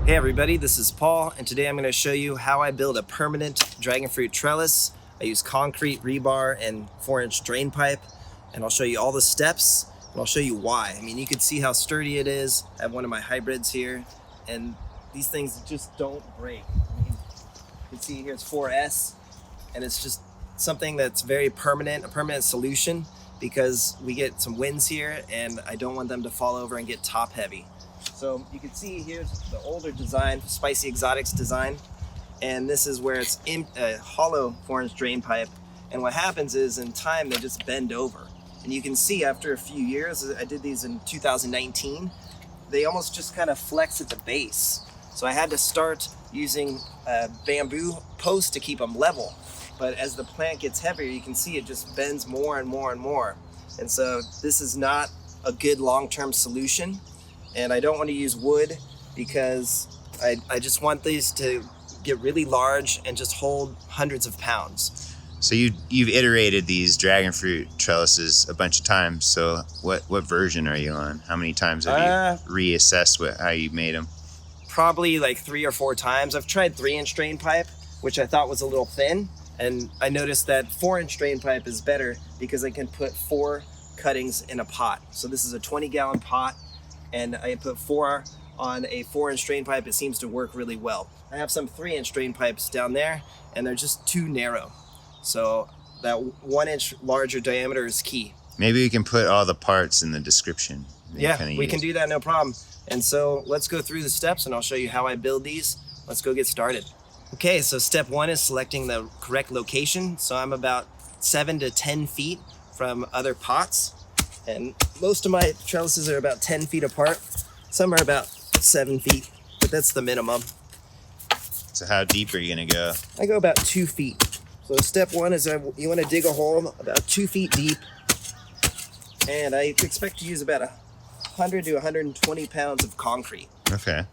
Hey everybody, this is Paul, and today I'm going to show you how I build a permanent dragon fruit trellis. I use concrete rebar and 4-inch drain pipe, and I'll show you all the steps, and I'll show you why. I mean, you can see how sturdy it is. I have one of my hybrids here, and these things just don't break. I mean, you can see here it's 4S, and it's just something that's very permanent, a permanent solution, because we get some winds here, and I don't want them to fall over and get top heavy. So you can see here's the older design, Spicy Exotics design, and this is where it's in a hollow 4-inch drain pipe. And what happens is in time they just bend over. And you can see after a few years, I did these in 2019, they almost just kind of flex at the base. So I had to start using a bamboo post to keep them level. But as the plant gets heavier, you can see it just bends more and more and more. And so this is not a good long-term solution. And I don't want to use wood because I just want these to get really large and just hold hundreds of pounds. So you've iterated these dragon fruit trellises a bunch of times. So what version are you on? How many times have you reassessed how you made them? Probably like 3 or 4 times. I've tried 3-inch drain pipe, which I thought was a little thin. And I noticed that 4-inch drain pipe is better because I can put 4 cuttings in a pot. So this is a 20-gallon pot, and I put 4 on a 4-inch drain pipe. It seems to work really well. I have some 3-inch drain pipes down there, and they're just too narrow. So that 1-inch larger diameter is key. Maybe we can put all the parts in the description. Yeah, we can do that, no problem. And so let's go through the steps, and I'll show you how I build these. Let's go get started. Okay, so step 1 is selecting the correct location. So I'm about 7 to 10 feet from other pots. And most of my trellises are about 10 feet apart. Some are about 7 feet, but that's the minimum. So how deep are you gonna go? I go about 2 feet. So step 1 is you wanna dig a hole about 2 feet deep. And I expect to use about 100 to 120 pounds of concrete. Okay.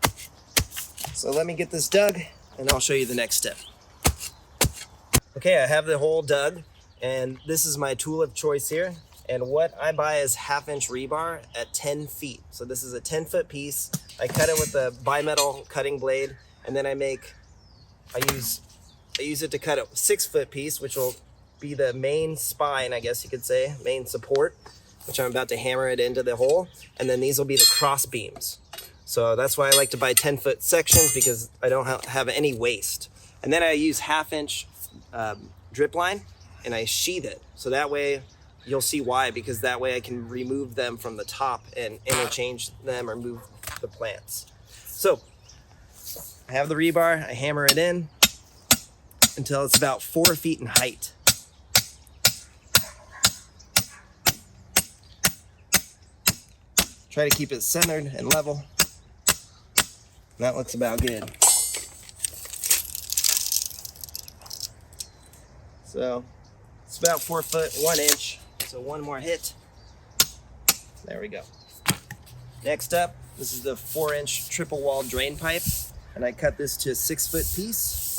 So let me get this dug, and I'll show you the next step. Okay, I have the hole dug, and this is my tool of choice here. And what I buy is 1/2-inch rebar at 10 feet. So this is a 10-foot piece. I cut it with a bimetal cutting blade, and then I use it to cut a 6-foot piece, which will be the main spine, I guess you could say, main support, which I'm about to hammer it into the hole. And then these will be the cross beams. So that's why I like to buy 10-foot sections, because I don't have any waste. And then I use 1/2-inch drip line, and I sheath it. So that way, you'll see why, because that way I can remove them from the top and interchange them or move the plants. So I have the rebar, I hammer it in until it's about 4 feet in height. Try to keep it centered and level. That looks about good. So it's about 4 foot, 1 inch. So 1 more hit. There we go. Next up, this is the 4-inch triple wall drain pipe, and I cut this to a 6-foot piece.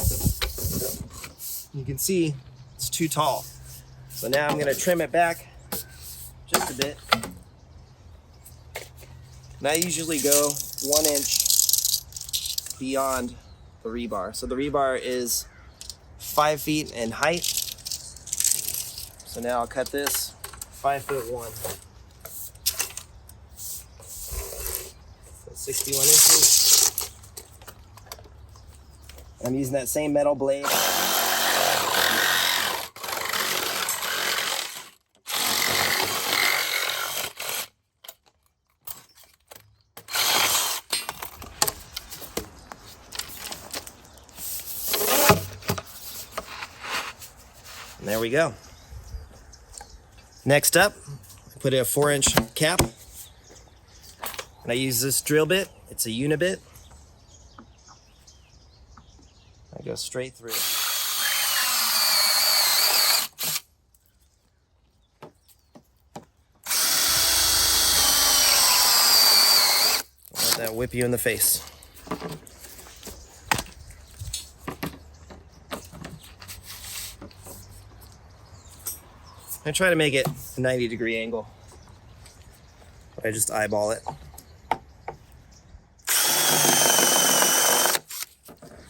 You can see it's too tall. So now I'm gonna trim it back just a bit. And I usually go 1 inch beyond the rebar. So the rebar is 5 feet in height. So now I'll cut this 5'1". So 61 inches. I'm using that same metal blade. And there we go. Next up, I put a 4-inch cap, and I use this drill bit. It's a unibit. I go straight through. Let that whip you in the face. I try to make it a 90-degree angle. I just eyeball it.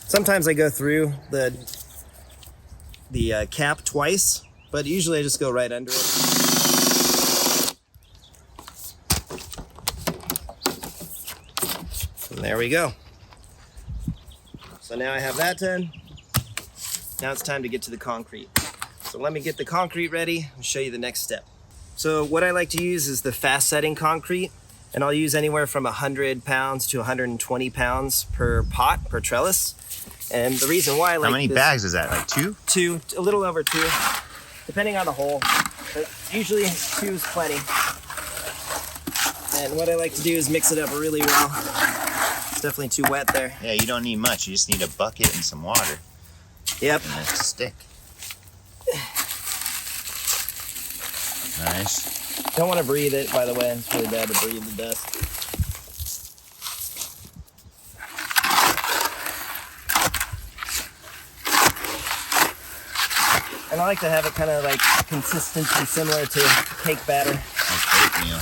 Sometimes I go through the cap twice, but usually I just go right under it. And there we go. So now I have that done. Now it's time to get to the concrete. So let me get the concrete ready and show you the next step. So what I like to use is the fast setting concrete, and I'll use anywhere from 100 pounds to 120 pounds per pot, per trellis. And the reason why I like How many bags is that, like 2? 2, a little over 2, depending on the hole. But usually 2 is plenty. And what I like to do is mix it up really well. It's definitely too wet there. Yeah, you don't need much. You just need a bucket and some water. Yep. And a stick. Nice. Don't want to breathe it, by the way. It's really bad to breathe the dust. And I like to have it kind of like consistency similar to cake batter. Like oatmeal.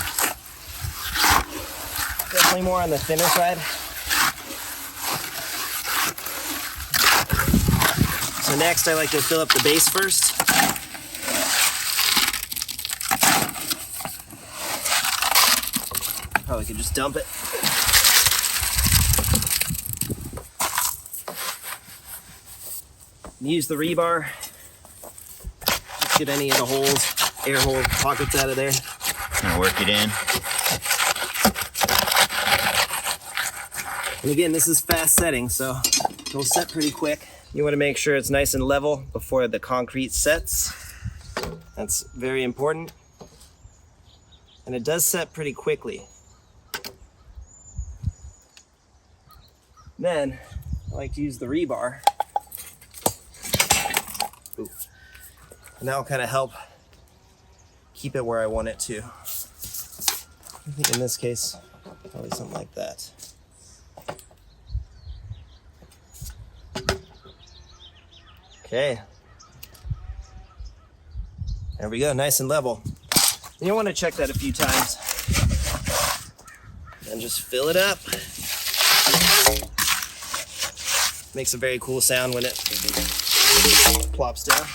Definitely more on the thinner side. So next I like to fill up the base first. Probably could just dump it. Use the rebar. Just get any of the holes, air hole pockets out of there. Gonna work it in. And again, this is fast setting, so it'll set pretty quick. You want to make sure it's nice and level before the concrete sets. That's very important. And it does set pretty quickly. Then I like to use the rebar. Ooh. And that'll kind of help keep it where I want it to. I think in this case, probably something like that. Okay. There we go, nice and level. And you want to check that a few times. And just fill it up. Makes a very cool sound when it plops down.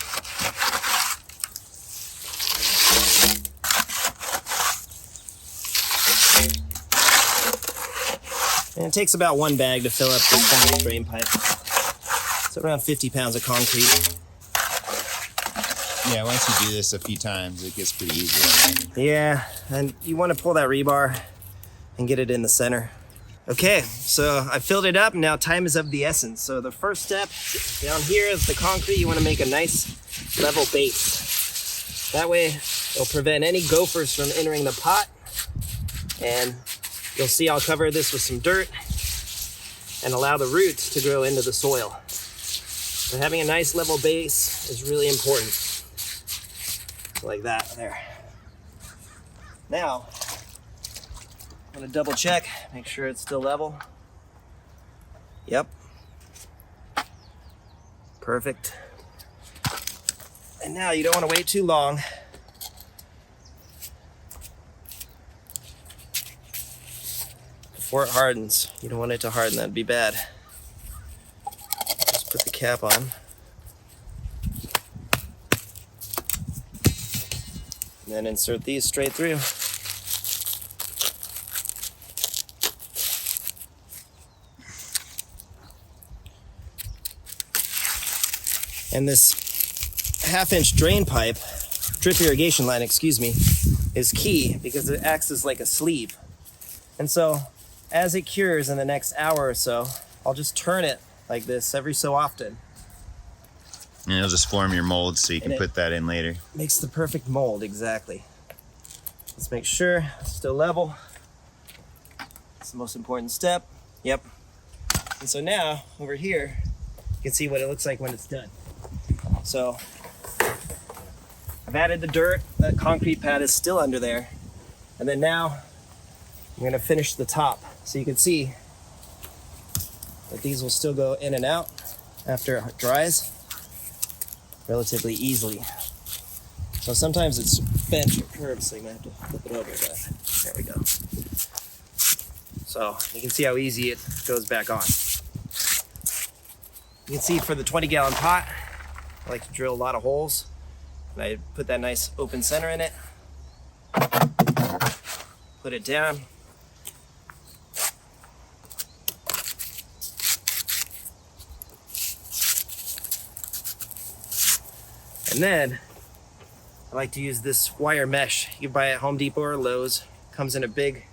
And it takes about 1 bag to fill up this drain pipe. It's around 50 pounds of concrete. Yeah, once you do this a few times, it gets pretty easy. Yeah, and you want to pull that rebar and get it in the center. Okay, so I filled it up, now time is of the essence. So the first step down here is the concrete. You want to make a nice level base. That way it'll prevent any gophers from entering the pot. And you'll see I'll cover this with some dirt and allow the roots to grow into the soil. So having a nice level base is really important. So like that there. Now, I'm gonna double check, make sure it's still level. Yep. Perfect. And now you don't want to wait too long. Before it hardens. You don't want it to harden, that'd be bad. Just put the cap on. And then insert these straight through. And this 1/2-inch drain pipe, drip irrigation line, excuse me, is key because it acts as like a sleeve. And so as it cures in the next hour or so, I'll just turn it like this every so often. And it'll just form your mold so you can put that in later. Makes the perfect mold, exactly. Let's make sure it's still level. It's the most important step. Yep. And so now, over here, you can see what it looks like when it's done. So, I've added the dirt, that concrete pad is still under there. And then now, I'm gonna finish the top. So you can see that these will still go in and out after it dries relatively easily. So sometimes it's bent or curved, so you might have to flip it over, but there we go. So you can see how easy it goes back on. You can see for the 20-gallon pot, I like to drill a lot of holes. And I put that nice open center in it. Put it down. And then I like to use this wire mesh. You can buy it at Home Depot or Lowe's. Comes in a big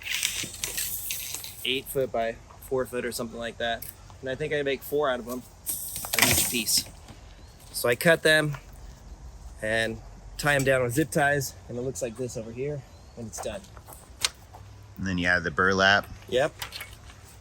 8-foot by 4-foot or something like that. And I think I make 4 out of them, out of each piece. So I cut them and tie them down with zip ties, and it looks like this over here when it's done. And then you have the burlap. Yep.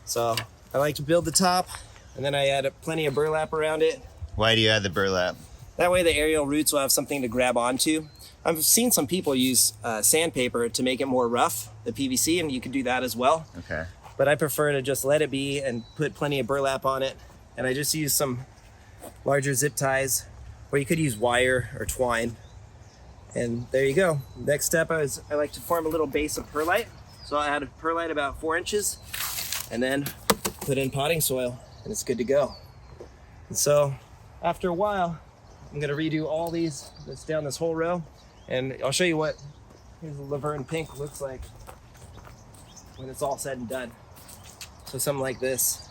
So I like to build the top, and then I add plenty of burlap around it. Why do you add the burlap? That way the aerial roots will have something to grab onto. I've seen some people use sandpaper to make it more rough, the PVC, and you could do that as well. Okay. But I prefer to just let it be and put plenty of burlap on it. And I just use some larger zip ties, or you could use wire or twine. And there you go. Next step is I like to form a little base of perlite. So I add perlite about 4 inches and then put in potting soil, and it's good to go. And so after a while, I'm gonna redo all these that's down this whole row, and I'll show you what here's the Laverne pink looks like when it's all said and done. So something like this.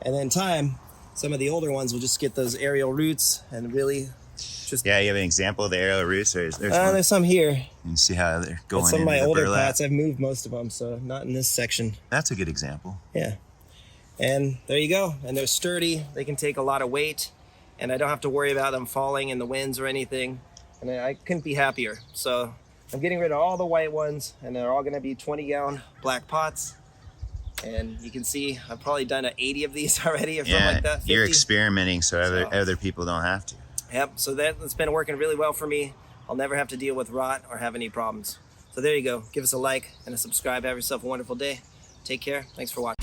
And then time, some of the older ones will just get those aerial roots and really just... Yeah, you have an example of the aerial roots? There's some here. You can see how they're going But some of into my the older burlap. pots, I've moved most of them, so not in this section. That's a good example. Yeah. And there you go. And they're sturdy. They can take a lot of weight, and I don't have to worry about them falling in the winds or anything. And I couldn't be happier. So I'm getting rid of all the white ones, and they're all going to be 20-gallon black pots. And you can see I've probably done 80 of these already or something like that. 50. You're experimenting so other people don't have to. Yep, so that's been working really well for me. I'll never have to deal with rot or have any problems. So there you go. Give us a like and a subscribe. Have yourself a wonderful day. Take care. Thanks for watching.